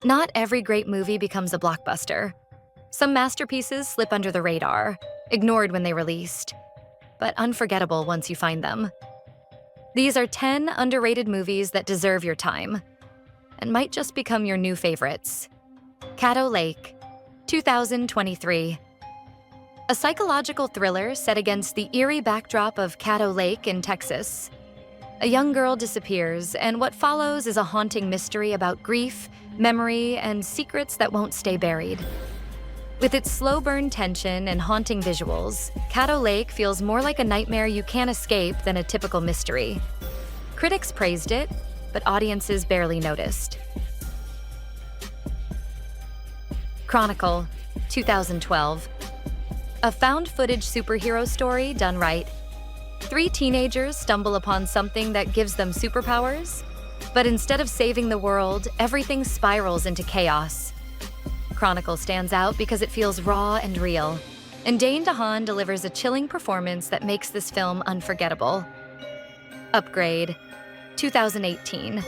Not every great movie becomes a blockbuster. Some masterpieces slip under the radar, ignored when they released, but unforgettable once you find them. These are 10 underrated movies that deserve your time and might just become your new favorites. Caddo Lake, 2023. A psychological thriller set against the eerie backdrop of Caddo Lake in Texas. A young girl disappears, and what follows is a haunting mystery about grief, memory, and secrets that won't stay buried. With its slow burn tension and haunting visuals, Caddo Lake feels more like a nightmare you can't escape than a typical mystery. Critics praised it, but audiences barely noticed. Chronicle, 2012. A found-footage superhero story done right. 3 teenagers stumble upon something that gives them superpowers, but instead of saving the world, everything spirals into chaos. Chronicle stands out because it feels raw and real, and Dane DeHaan delivers a chilling performance that makes this film unforgettable. Upgrade, 2018.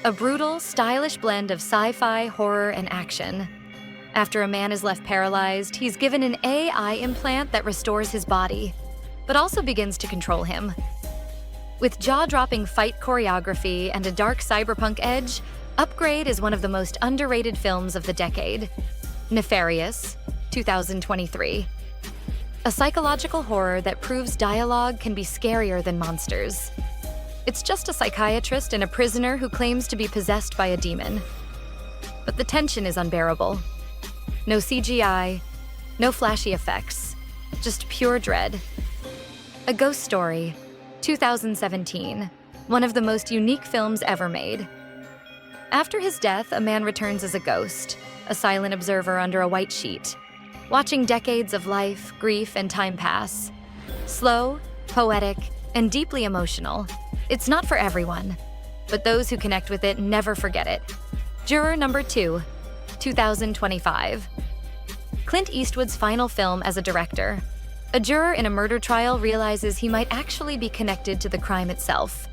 A brutal, stylish blend of sci-fi, horror, and action. After a man is left paralyzed, he's given an AI implant that restores his body, but also begins to control him. With jaw-dropping fight choreography and a dark cyberpunk edge, Upgrade is one of the most underrated films of the decade. Nefarious, 2023. A psychological horror that proves dialogue can be scarier than monsters. It's just a psychiatrist and a prisoner who claims to be possessed by a demon. But the tension is unbearable. No CGI, no flashy effects, just pure dread. A Ghost Story, 2017, one of the most unique films ever made. After his death, a man returns as a ghost, a silent observer under a white sheet, watching decades of life, grief, and time pass. Slow, poetic, and deeply emotional. It's not for everyone, but those who connect with it never forget it. Juror number 2, 2025. Clint Eastwood's final film as a director. A juror in a murder trial realizes he might actually be connected to the crime itself.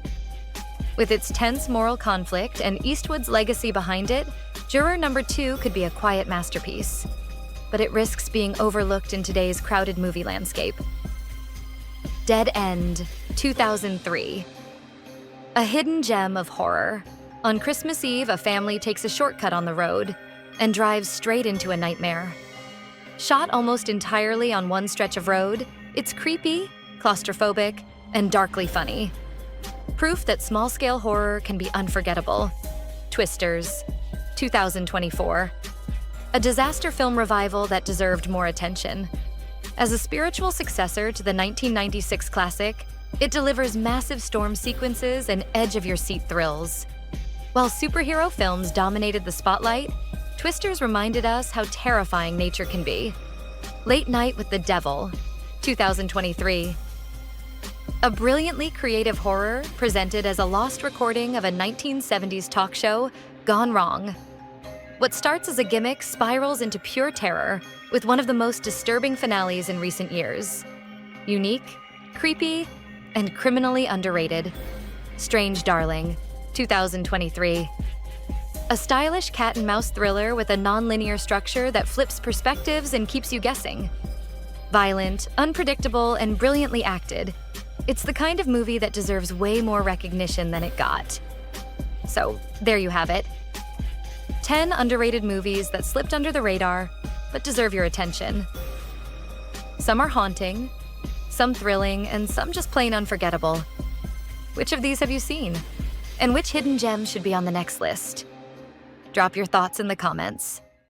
With its tense moral conflict and Eastwood's legacy behind it, Juror number 2 could be a quiet masterpiece. But it risks being overlooked in today's crowded movie landscape. Dead End, 2003. A hidden gem of horror. On Christmas Eve, a family takes a shortcut on the road and drives straight into a nightmare. Shot almost entirely on one stretch of road, it's creepy, claustrophobic, and darkly funny. Proof that small-scale horror can be unforgettable. Twisters, 2024. A disaster film revival that deserved more attention. As a spiritual successor to the 1996 classic, it delivers massive storm sequences and edge-of-your-seat thrills. While superhero films dominated the spotlight, Twisters reminded us how terrifying nature can be. Late Night with the Devil, 2023. A brilliantly creative horror presented as a lost recording of a 1970s talk show gone wrong. What starts as a gimmick spirals into pure terror, with one of the most disturbing finales in recent years. Unique, creepy, and criminally underrated. Strange Darling, 2023. A stylish cat-and-mouse thriller with a non-linear structure that flips perspectives and keeps you guessing. Violent, unpredictable, and brilliantly acted, it's the kind of movie that deserves way more recognition than it got. So, there you have it. 10 underrated movies that slipped under the radar, but deserve your attention. Some are haunting, some thrilling, and some just plain unforgettable. Which of these have you seen? And which hidden gem should be on the next list? Drop your thoughts in the comments.